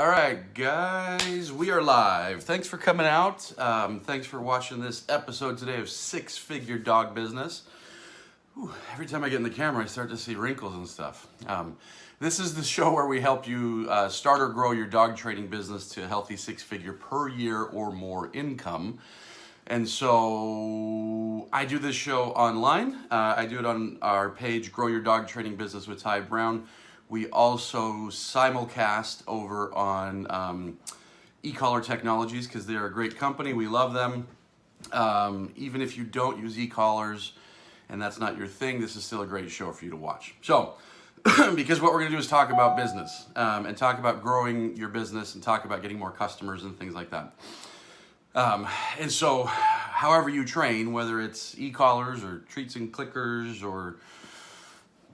All right, guys, we are live. Thanks for coming out. Thanks for watching this episode today of Six Figure Dog Business. Whew, every time I get in the camera, I start to see wrinkles and stuff. This is the show where we help you start or grow your dog training business to a healthy six-figure per year or more income. And so I do this show online. I do it on our page, Grow Your Dog Training Business with Ty Brown. We also simulcast over on e-collar technologies because they're a great company. We love them. Even if you don't use e-collars and that's not your thing, this is still a great show for you to watch. So, because what we're going to do is talk about business and talk about growing your business and talk about getting more customers and things like that. And so, however you train, whether it's e-collars or treats and clickers or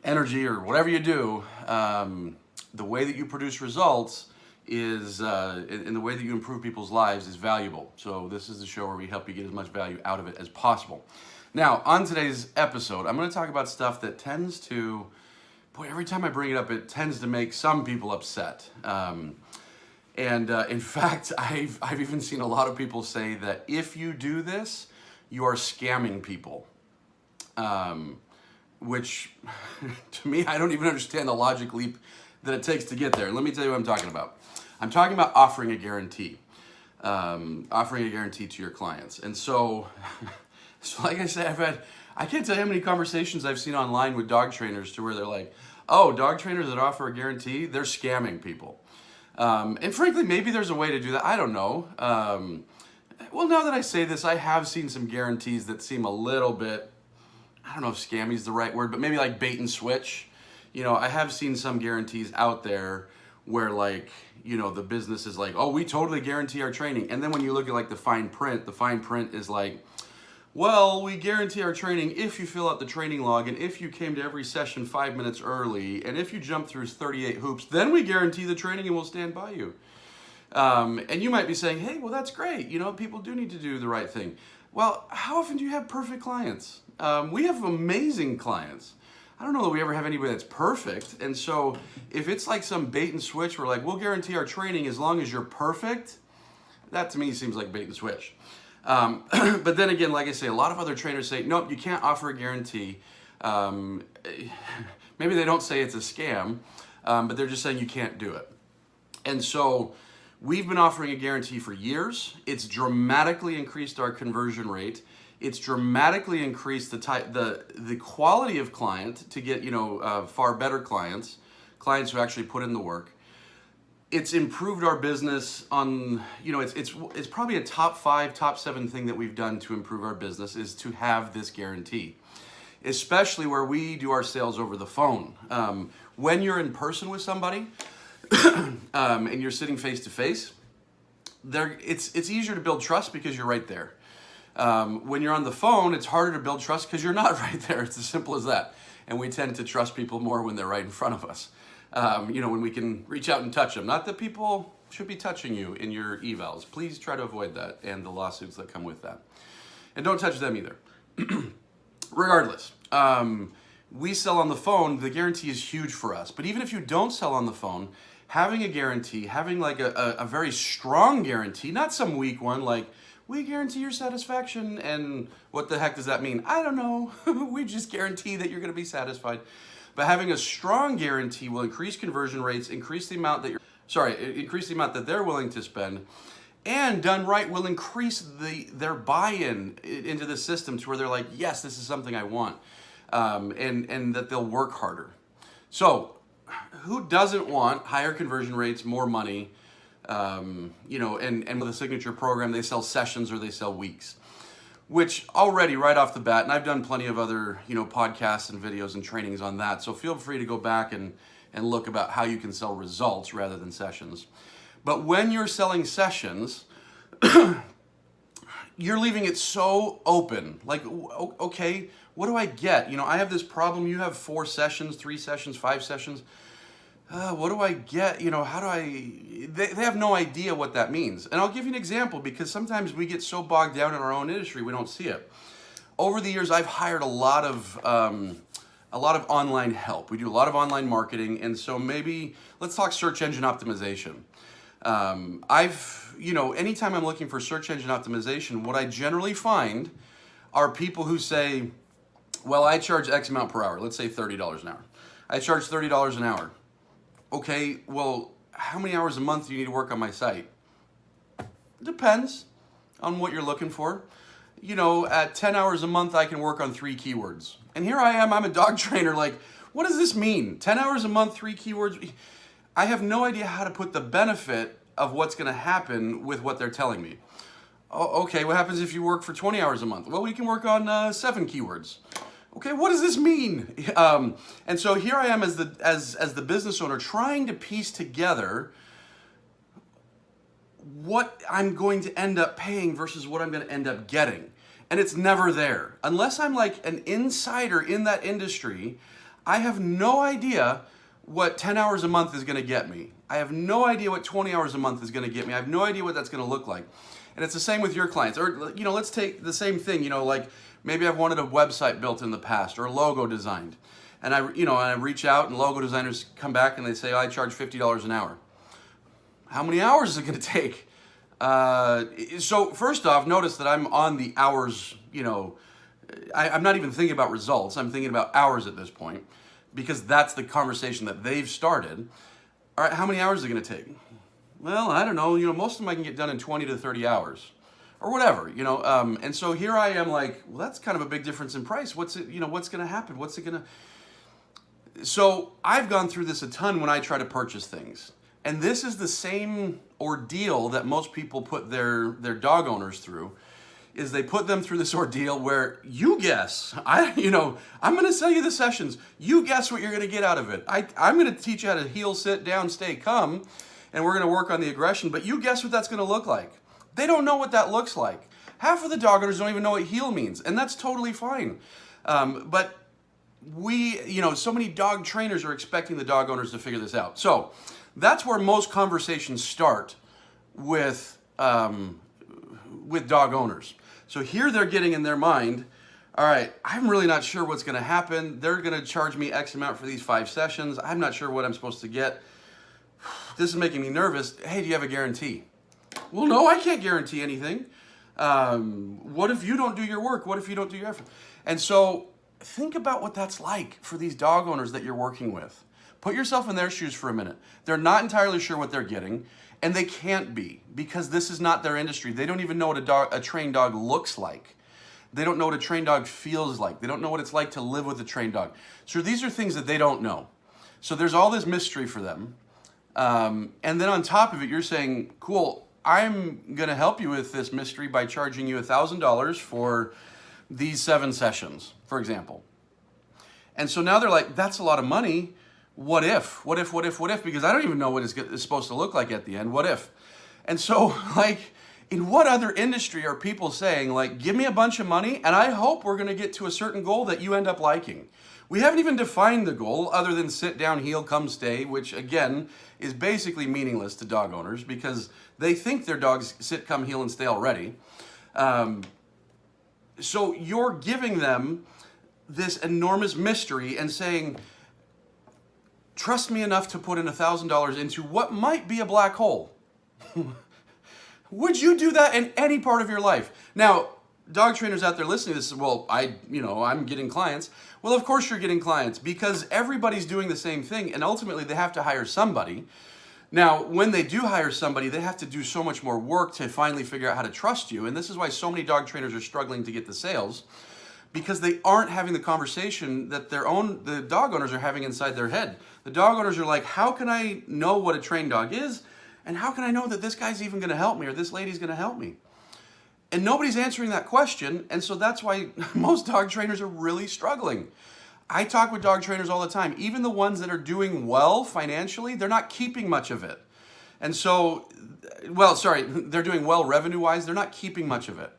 energy or whatever you do, the way that you produce results is, and the way that you improve people's lives is valuable. So this is the show where we help you get as much value out of it as possible. Now, on today's episode, I'm going to talk about stuff that tends to, every time I bring it up, it tends to make some people upset. In fact, I've even seen a lot of people say that if you do this, you are scamming people. Which, to me, I don't even understand the logic leap that it takes to get there. Let me tell you what I'm talking about. I'm talking about offering a guarantee. Offering a guarantee to your clients. And so like I said, I can't tell you how many conversations I've seen online with dog trainers to where they're like, oh, dog trainers that offer a guarantee, they're scamming people. And frankly, maybe there's a way to do that. I don't know. Well, now that I say this, I have seen some guarantees that seem a little bit, I don't know if scammy is the right word, but maybe like bait and switch. You know, I have seen some guarantees out there where the business is like, oh, we totally guarantee our training. And then when you look at the fine print is like, well, we guarantee our training if you fill out the training log and if you came to every session 5 minutes early and if you jump through 38 hoops, then we guarantee the training and we'll stand by you. And you might be saying, hey, well, that's great. People do need to do the right thing. Well, how often do you have perfect clients? We have amazing clients. I don't know that we ever have anybody that's perfect. And so if it's like some bait and switch, we're like, we'll guarantee our training as long as you're perfect. That to me seems like bait and switch. But then again, like I say, a lot of other trainers say, nope, you can't offer a guarantee. Maybe they don't say it's a scam, but they're just saying you can't do it. And so we've been offering a guarantee for years. It's dramatically increased our conversion rate. It's dramatically increased the quality of client to get far better clients who actually put in the work. It's improved our business on it's probably a top 5, top 7 thing that we've done to improve our business is to have this guarantee, especially where we do our sales over the phone. When you're in person with somebody and you're sitting face to face, it's easier to build trust because you're right there. When you're on the phone, it's harder to build trust because you're not right there. It's as simple as that. And we tend to trust people more when they're right in front of us. When we can reach out and touch them. Not that people should be touching you in your evals. Please try to avoid that and the lawsuits that come with that. And don't touch them either. Regardless, we sell on the phone. The guarantee is huge for us. But even if you don't sell on the phone, having a guarantee, having a very strong guarantee, not some weak one like, we guarantee your satisfaction, and what the heck does that mean? I don't know. We just guarantee that you're going to be satisfied. But having a strong guarantee will increase conversion rates, increase the amount that they're willing to spend, and done right will increase their buy-in into the system to where they're like, yes, this is something I want, and that they'll work harder. So, who doesn't want higher conversion rates, more money? And with a signature program, they sell sessions or they sell weeks, which already right off the bat, and I've done plenty of other, podcasts and videos and trainings on that. So feel free to go back and look about how you can sell results rather than sessions. But when you're selling sessions, you're leaving it so open. Like, okay, what do I get? I have this problem. You have 4 sessions, 3 sessions, 5 sessions. What do I get? How do they have no idea what that means. And I'll give you an example because sometimes we get so bogged down in our own industry, we don't see it. Over the years, I've hired a lot of online help. We do a lot of online marketing. And so maybe let's talk search engine optimization. Anytime I'm looking for search engine optimization, what I generally find are people who say, well, I charge X amount per hour. Let's say $30 an hour. I charge $30 an hour. Okay, well, how many hours a month do you need to work on my site? Depends on what you're looking for. At 10 hours a month, I can work on 3 keywords. And here I am, I'm a dog trainer, like, what does this mean? 10 hours a month, 3 keywords? I have no idea how to put the benefit of what's gonna happen with what they're telling me. Oh, okay, what happens if you work for 20 hours a month? Well, we can work on 7 keywords. Okay, what does this mean? And so here I am as the business owner trying to piece together what I'm going to end up paying versus what I'm going to end up getting. And it's never there. Unless I'm like an insider in that industry, I have no idea what 10 hours a month is going to get me. I have no idea what 20 hours a month is going to get me. I have no idea what that's going to look like. And it's the same with your clients. Or, let's take the same thing, like maybe I've wanted a website built in the past or a logo designed. And I reach out and logo designers come back and they say, I charge $50 an hour. How many hours is it going to take? So first off, notice that I'm on the hours, I'm not even thinking about results. I'm thinking about hours at this point because that's the conversation that they've started. All right, how many hours is it going to take? Well, I don't know. Most of them I can get done in 20 to 30 hours or whatever, and so here I am like, well, that's kind of a big difference in price. What's going to happen? So I've gone through this a ton when I try to purchase things. And this is the same ordeal that most people put their dog owners through, is they put them through this ordeal where you guess. I'm going to sell you the sessions. You guess what you're going to get out of it. I'm going to teach you how to heel, sit, down, stay, come, and we're going to work on the aggression. But you guess what that's going to look like. They don't know what that looks like. Half of the dog owners don't even know what heel means, and that's totally fine. But so many dog trainers are expecting the dog owners to figure this out. So that's where most conversations start with dog owners. So here they're getting in their mind, all right, I'm really not sure what's going to happen. They're going to charge me X amount for these 5 sessions. I'm not sure what I'm supposed to get. This is making me nervous. Hey, do you have a guarantee? Well, no, I can't guarantee anything. What if you don't do your work? What if you don't do your effort? And so think about what that's like for these dog owners that you're working with. Put yourself in their shoes for a minute. They're not entirely sure what they're getting, and they can't be because this is not their industry. They don't even know what a trained dog looks like. They don't know what a trained dog feels like. They don't know what it's like to live with a trained dog. So these are things that they don't know. So there's all this mystery for them. And then on top of it, you're saying, cool, I'm going to help you with this mystery by charging you $1,000 for these 7 sessions, for example. And so now they're like, that's a lot of money. What if? Because I don't even know what it's supposed to look like at the end. What if? And so, in what other industry are people saying, give me a bunch of money, and I hope we're going to get to a certain goal that you end up liking? We haven't even defined the goal other than sit down, heel, come, stay, which, again, is basically meaningless to dog owners because they think their dogs sit, come, heel, and stay already. So you're giving them this enormous mystery and saying, trust me enough to put in $1,000 into what might be a black hole. Would you do that in any part of your life? Now, dog trainers out there listening to this, well, I'm getting clients. Well, of course you're getting clients because everybody's doing the same thing and ultimately they have to hire somebody. Now, when they do hire somebody, they have to do so much more work to finally figure out how to trust you. And this is why so many dog trainers are struggling to get the sales, because they aren't having the conversation that the dog owners are having inside their head. The dog owners are like, how can I know what a trained dog is? And how can I know that this guy's even going to help me or this lady's going to help me? And nobody's answering that question. And so that's why most dog trainers are really struggling. I talk with dog trainers all the time. Even the ones that are doing well financially, they're not keeping much of it. And so, they're doing well revenue-wise. They're not keeping much of it.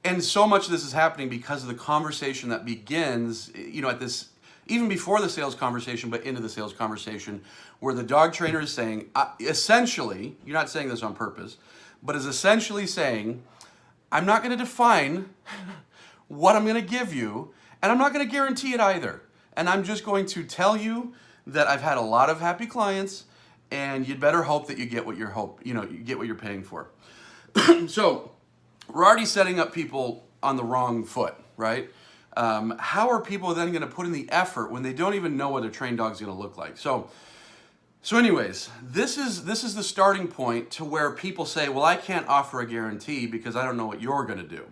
And so much of this is happening because of the conversation that begins, at this, even before the sales conversation, but into the sales conversation, where the dog trainer is saying, essentially, you're not saying this on purpose, but is essentially saying, I'm not going to define what I'm going to give you, and I'm not going to guarantee it either. And I'm just going to tell you that I've had a lot of happy clients, and you'd better hope that you get what you get what you're paying for. So we're already setting up people on the wrong foot, right? How are people then going to put in the effort when they don't even know what a trained dog is going to look like? So anyways, this is the starting point to where people say, well, I can't offer a guarantee because I don't know what you're going to do.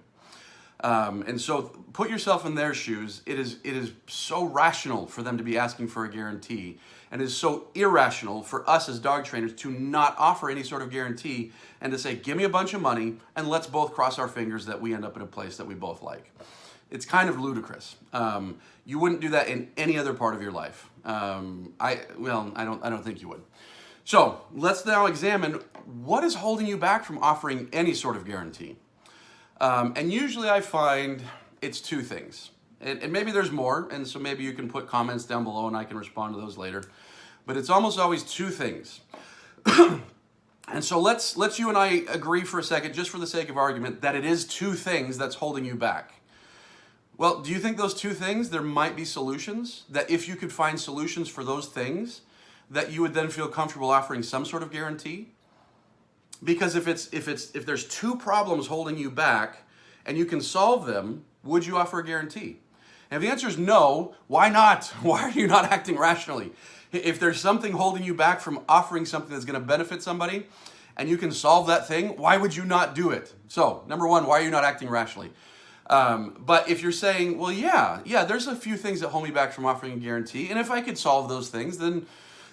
And so put yourself in their shoes. It is so rational for them to be asking for a guarantee, and it is so irrational for us as dog trainers to not offer any sort of guarantee and to say, give me a bunch of money and let's both cross our fingers that we end up in a place that we both like. It's kind of ludicrous. You wouldn't do that in any other part of your life. I don't think you would. So let's now examine what is holding you back from offering any sort of guarantee. And usually I find it's two things. And maybe there's more, and so maybe you can put comments down below and I can respond to those later. But it's almost always two things. And so let's you and I agree for a second, just for the sake of argument, that it is two things that's holding you back. Well, do you think those two things, there might be solutions? That if you could find solutions for those things, that you would then feel comfortable offering some sort of guarantee? Because if there's two problems holding you back and you can solve them, would you offer a guarantee? And if the answer is no, why not? Why are you not acting rationally? If there's something holding you back from offering something that's going to benefit somebody and you can solve that thing, why would you not do it? So, number one, why are you not acting rationally? But if you're saying, well, yeah, there's a few things that hold me back from offering a guarantee, and if I could solve those things, then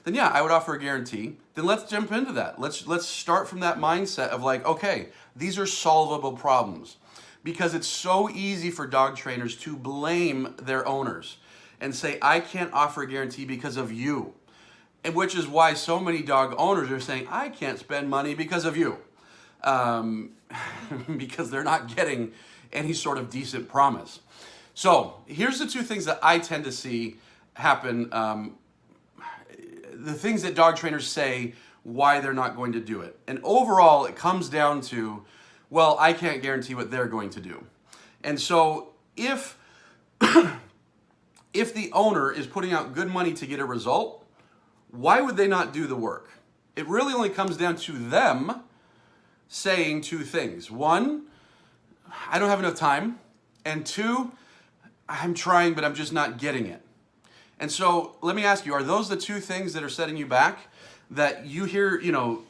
yeah, I would offer a guarantee. Then let's jump into that. Let's start from that mindset of like, okay, these are solvable problems. Because it's so easy for dog trainers to blame their owners and say, I can't offer a guarantee because of you. And which is why so many dog owners are saying, I can't spend money because of you. Because they're not getting any sort of decent promise. So here's the two things that I tend to see happen. The things that dog trainers say why they're not going to do it. And overall, it comes down to, well, I can't guarantee what they're going to do. And so if the owner is putting out good money to get a result, why would they not do the work? It really only comes down to them saying two things. One, I don't have enough time. And two, I'm trying, but I'm just not getting it. And so let me ask you, are those the two things that are setting you back? That you hear, you know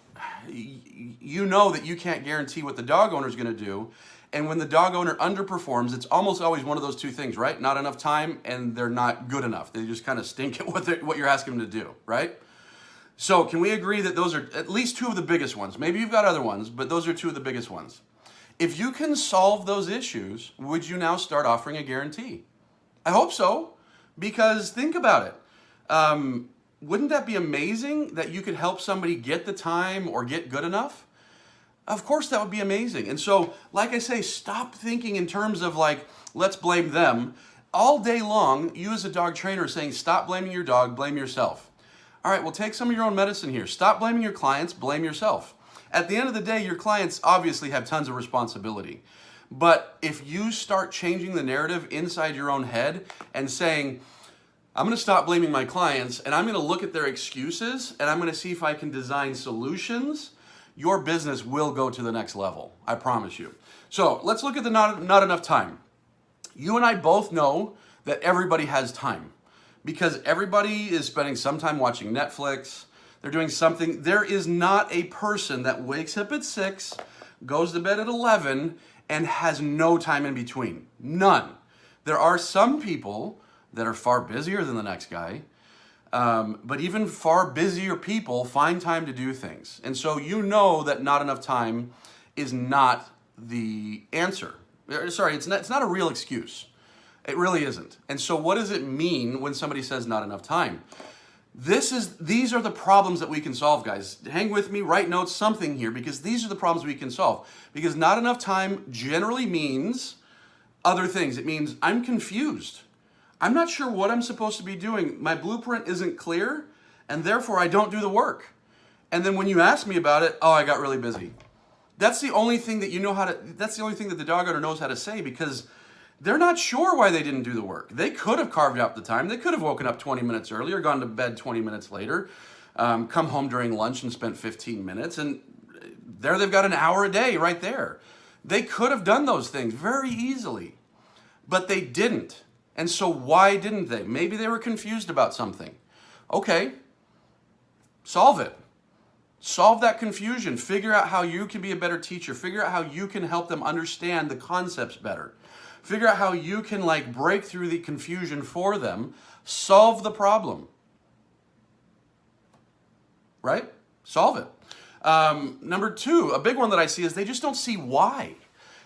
that you can't guarantee what the dog owner is going to do. And when the dog owner underperforms, it's almost always one of those two things, right? Not enough time and they're not good enough. They just kind of stink at what you're asking them to do, right? So can we agree that those are at least two of the biggest ones? Maybe you've got other ones, but those are two of the biggest ones. If you can solve those issues, would you now start offering a guarantee? I hope so, because think about it. Wouldn't that be amazing that you could help somebody get the time or get good enough? Of course, that would be amazing. And so, like I say, stop thinking in terms of like, let's blame them. All day long, you as a dog trainer are saying, stop blaming your dog, blame yourself. All right, well, take some of your own medicine here. Stop blaming your clients, blame yourself. At the end of the day, your clients obviously have tons of responsibility. But if you start changing the narrative inside your own head and saying, I'm going to stop blaming my clients and I'm going to look at their excuses and I'm going to see if I can design solutions, your business will go to the next level. I promise you. So let's look at the not enough time. You and I both know that everybody has time because everybody is spending some time watching Netflix. They're doing something. There is not a person that wakes up at 6, goes to bed at 11, and has no time in between. None. There are some people that are far busier than the next guy, but even far busier people find time to do things. And so you know that not enough time is not the answer. Sorry, it's not a real excuse. It really isn't. And so what does it mean when somebody says not enough time? These are the problems that we can solve, guys. Hang with me, write notes, something here, because these are the problems we can solve. Because not enough time generally means other things. It means I'm confused. I'm not sure what I'm supposed to be doing. My blueprint isn't clear, and therefore I don't do the work. And then when you ask me about it, oh, I got really busy. That's the only thing that that's the only thing that the dog owner knows how to say, because they're not sure why they didn't do the work. They could have carved out the time. They could have woken up 20 minutes earlier, gone to bed 20 minutes later. come home during lunch and spent 15 minutes, and there they've got an hour a day right there. They could have done those things very easily, but they didn't. And so why didn't they? Maybe they were confused about something. Okay, solve it. Solve that confusion. Figure out how you can be a better teacher. Figure out how you can help them understand the concepts better. Figure out how you can break through the confusion for them. Solve the problem. Right? Solve it. Number two, a big one that I see is they just don't see why.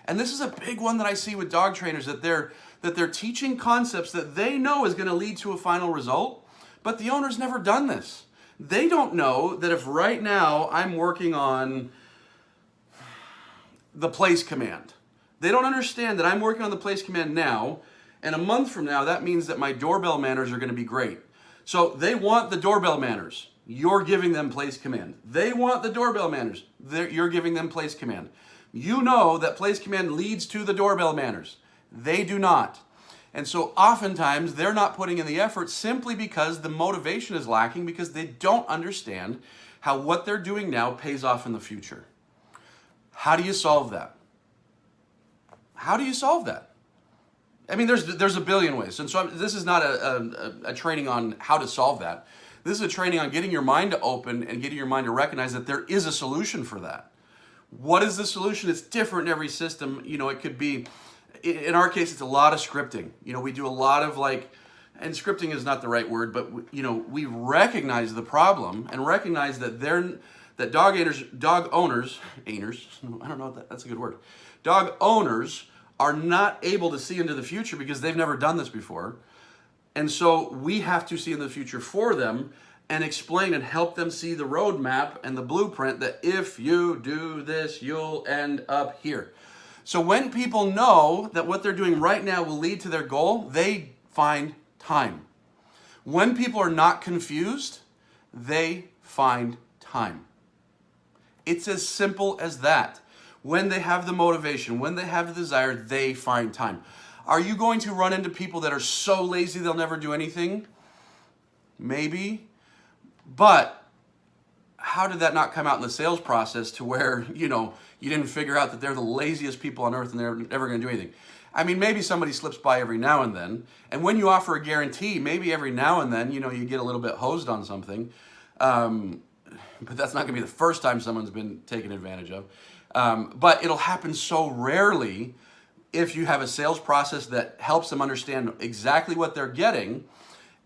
And this is a big one that I see with dog trainers, that they're teaching concepts that they know is going to lead to a final result, but the owner's never done this. They don't know that if right now I'm working on the place command, they don't understand that I'm working on the place command now, and a month from now, that means that my doorbell manners are going to be great. So they want the doorbell manners. You're giving them place command. They want the doorbell manners. You're giving them place command. You know that place command leads to the doorbell manners. They do not. And so oftentimes they're not putting in the effort simply because the motivation is lacking, because they don't understand how what they're doing now pays off in the future. How do you solve that? How do you solve that? I mean, there's a billion ways. And so this is not a training on how to solve that. This is a training on getting your mind to open and getting your mind to recognize that there is a solution for that. What is the solution? It's different in every system. It could be, in our case, it's a lot of scripting. We do a lot of and scripting is not the right word, but we recognize the problem and recognize that dog owners, I don't know if that's a good word. Dog owners are not able to see into the future because they've never done this before. And so we have to see in the future for them and explain and help them see the roadmap and the blueprint that if you do this, you'll end up here. So when people know that what they're doing right now will lead to their goal, they find time. When people are not confused, they find time. It's as simple as that. When they have the motivation, when they have the desire, they find time. Are you going to run into people that are so lazy they'll never do anything? Maybe. But how did that not come out in the sales process to where, you didn't figure out that they're the laziest people on earth and they're never going to do anything? I mean, maybe somebody slips by every now and then. And when you offer a guarantee, maybe every now and then, you get a little bit hosed on something. But that's not going to be the first time someone's been taken advantage of. But it'll happen so rarely if you have a sales process that helps them understand exactly what they're getting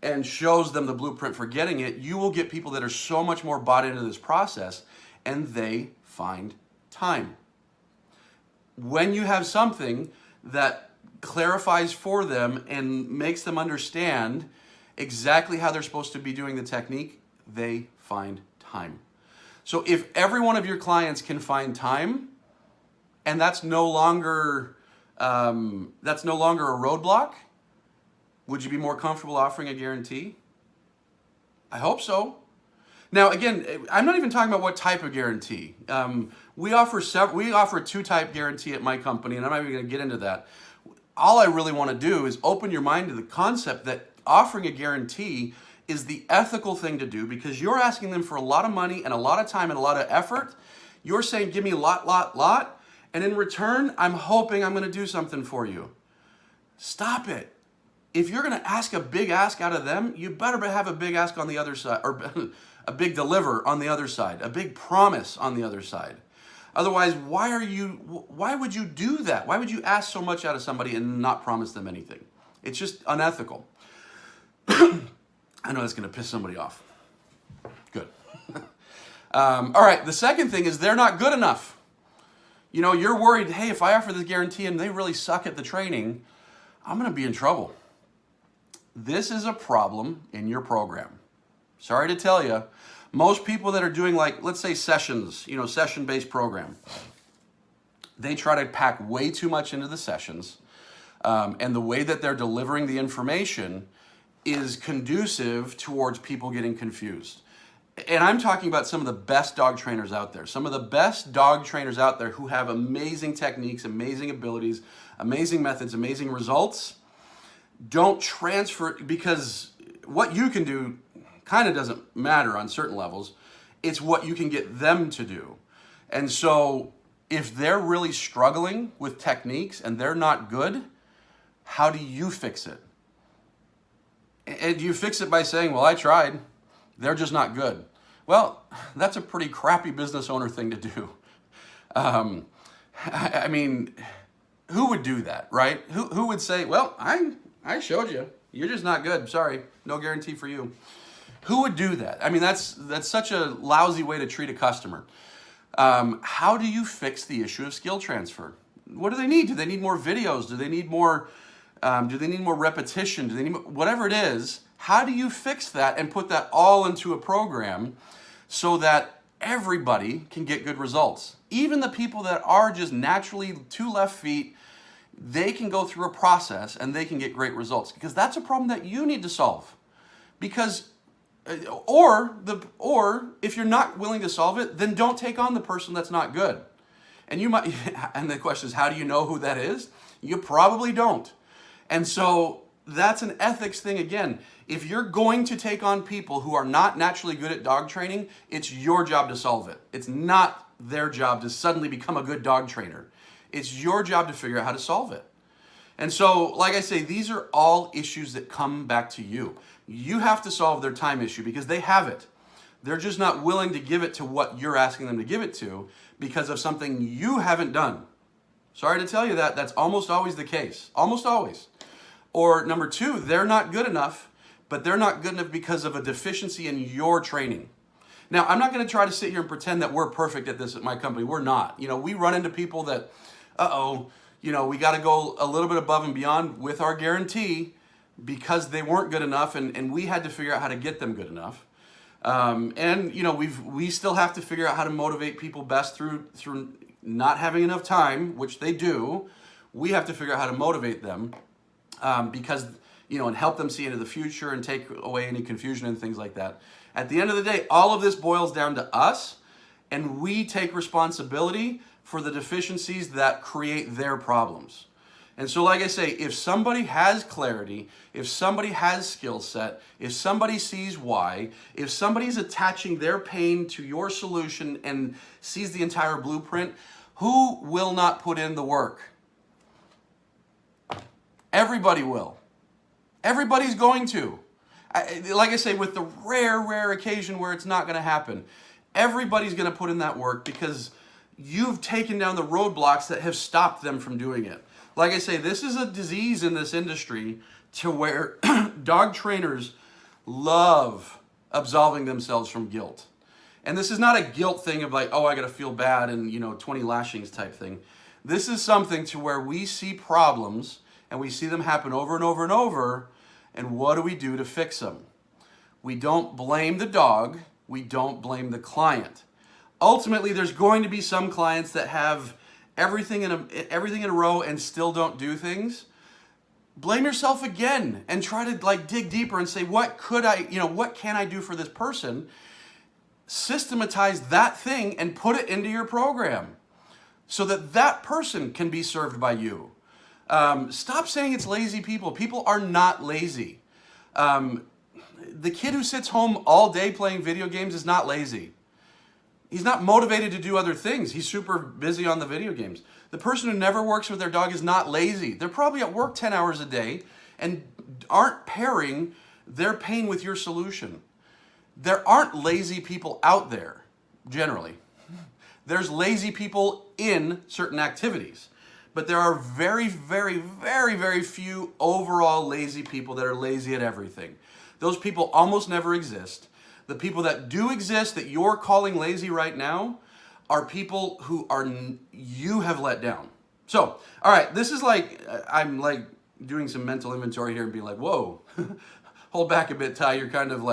and shows them the blueprint for getting it. You will get people that are so much more bought into this process, and they find time. When you have something that clarifies for them and makes them understand exactly how they're supposed to be doing the technique, they find time. So if every one of your clients can find time, and that's no longer a roadblock, would you be more comfortable offering a guarantee? I hope so. Now, again, I'm not even talking about what type of guarantee. We offer a two-type guarantee at my company, and I'm not even going to get into that. All I really want to do is open your mind to the concept that offering a guarantee is the ethical thing to do, because you're asking them for a lot of money and a lot of time and a lot of effort. You're saying, give me lot, and in return, I'm hoping I'm going to do something for you. Stop it. If you're going to ask a big ask out of them, you better have a big ask on the other side, or a big deliver on the other side, a big promise on the other side. Otherwise, why would you do that? Why would you ask so much out of somebody and not promise them anything? It's just unethical. I know that's going to piss somebody off. Good. All right, the second thing is they're not good enough. You're worried, hey, if I offer this guarantee and they really suck at the training, I'm going to be in trouble. This is a problem in your program. Sorry to tell you, most people that are doing let's say sessions, session-based program, they try to pack way too much into the sessions. And the way that they're delivering the information is conducive towards people getting confused. And I'm talking about some of the best dog trainers out there. Some of the best dog trainers out there who have amazing techniques, amazing abilities, amazing methods, amazing results. Don't transfer, because what you can do kind of doesn't matter on certain levels. It's what you can get them to do. And so if they're really struggling with techniques and they're not good, how do you fix it? And you fix it by saying, well, I tried. They're just not good. Well, that's a pretty crappy business owner thing to do. I mean, who would do that, right? Who would say, well, I showed you. You're just not good. Sorry. No guarantee for you. Who would do that? I mean, that's such a lousy way to treat a customer. How do you fix the issue of skill transfer? What do they need? Do they need more videos? Do they need more repetition? Do they need whatever it is? How do you fix that and put that all into a program so that everybody can get good results? Even the people that are just naturally 2 left feet, they can go through a process and they can get great results, because that's a problem that you need to solve. Because or if you're not willing to solve it, then don't take on the person that's not good. And you might, and the question is, how do you know who that is? You probably don't. And so that's an ethics thing again. If you're going to take on people who are not naturally good at dog training, it's your job to solve it. It's not their job to suddenly become a good dog trainer. It's your job to figure out how to solve it. And so, like I say, these are all issues that come back to you. You have to solve their time issue because they have it. They're just not willing to give it to what you're asking them to give it to because of something you haven't done. Sorry to tell you that. That's almost always the case. Almost always. Or number 2, they're not good enough, but they're not good enough because of a deficiency in your training. Now, I'm not going to try to sit here and pretend that we're perfect at this at my company. We're not. We run into people that, we got to go a little bit above and beyond with our guarantee because they weren't good enough, and we had to figure out how to get them good enough. We still have to figure out how to motivate people best through not having enough time, which they do. We have to figure out how to motivate them because, and help them see into the future and take away any confusion and things like that. At the end of the day, all of this boils down to us, and we take responsibility for the deficiencies that create their problems. And so, like I say, if somebody has clarity, if somebody has skill set, if somebody sees why, if somebody's attaching their pain to your solution and sees the entire blueprint, who will not put in the work? Everybody will. Everybody's going to. Like I say, with the rare occasion where it's not going to happen, everybody's going to put in that work because you've taken down the roadblocks that have stopped them from doing it. Like I say, this is a disease in this industry to where dog trainers love absolving themselves from guilt. And this is not a guilt thing of like, oh, I got to feel bad and, 20 lashings type thing. This is something to where we see problems and we see them happen over and over and over. And what do we do to fix them? We don't blame the dog. We don't blame the client. Ultimately, there's going to be some clients that have everything in a row and still don't do things. Blame yourself again and try to dig deeper and say, what can I do for this person? Systematize that thing and put it into your program so that that person can be served by you. Stop saying it's lazy people. People are not lazy. The kid who sits home all day playing video games is not lazy. He's not motivated to do other things. He's super busy on the video games. The person who never works with their dog is not lazy. They're probably at work 10 hours a day and aren't pairing their pain with your solution. There aren't lazy people out there, generally. There's lazy people in certain activities. But there are very, very, very, very few overall lazy people that are lazy at everything. Those people almost never exist. The people that do exist that you're calling lazy right now are people who you have let down. So, all right, this is I'm doing some mental inventory here and being like, whoa, hold back a bit, Ty. You're kind of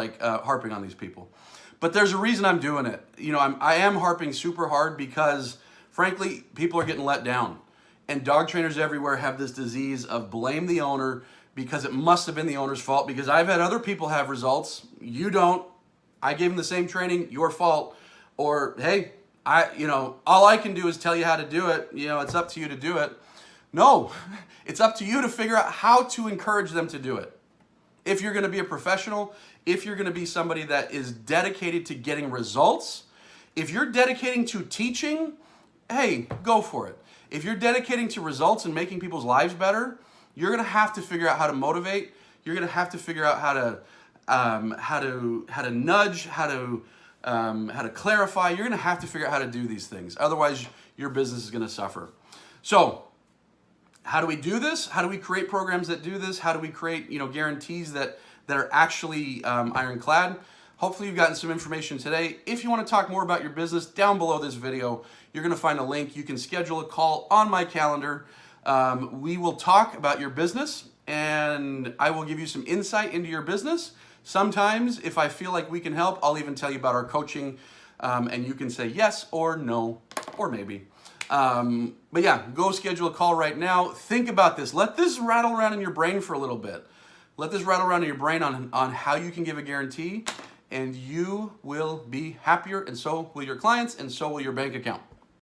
harping on these people. But there's a reason I'm doing it. I am harping super hard because, frankly, people are getting let down. And dog trainers everywhere have this disease of blame the owner because it must have been the owner's fault, because I've had other people have results. You don't. I gave them the same training, your fault. Or, hey, all I can do is tell you how to do it. It's up to you to do it. No, it's up to you to figure out how to encourage them to do it. If you're going to be a professional, if you're going to be somebody that is dedicated to getting results. If you're dedicating to teaching, hey, go for it. If you're dedicating to results and making people's lives better, you're going to have to figure out how to motivate. You're going to have to figure out how to nudge, how to clarify. You're going to have to figure out how to do these things. Otherwise, your business is going to suffer. So, how do we do this? How do we create programs that do this? How do we create, guarantees that are actually ironclad? Hopefully you've gotten some information today. If you want to talk more about your business, down below this video, you're going to find a link. You can schedule a call on my calendar. We will talk about your business, and I will give you some insight into your business. Sometimes, if I feel like we can help, I'll even tell you about our coaching, and you can say yes or no, or maybe. But yeah, go schedule a call right now. Think about this. Let this rattle around in your brain for a little bit. Let this rattle around in your brain on how you can give a guarantee, and you will be happier, and so will your clients, and so will your bank account.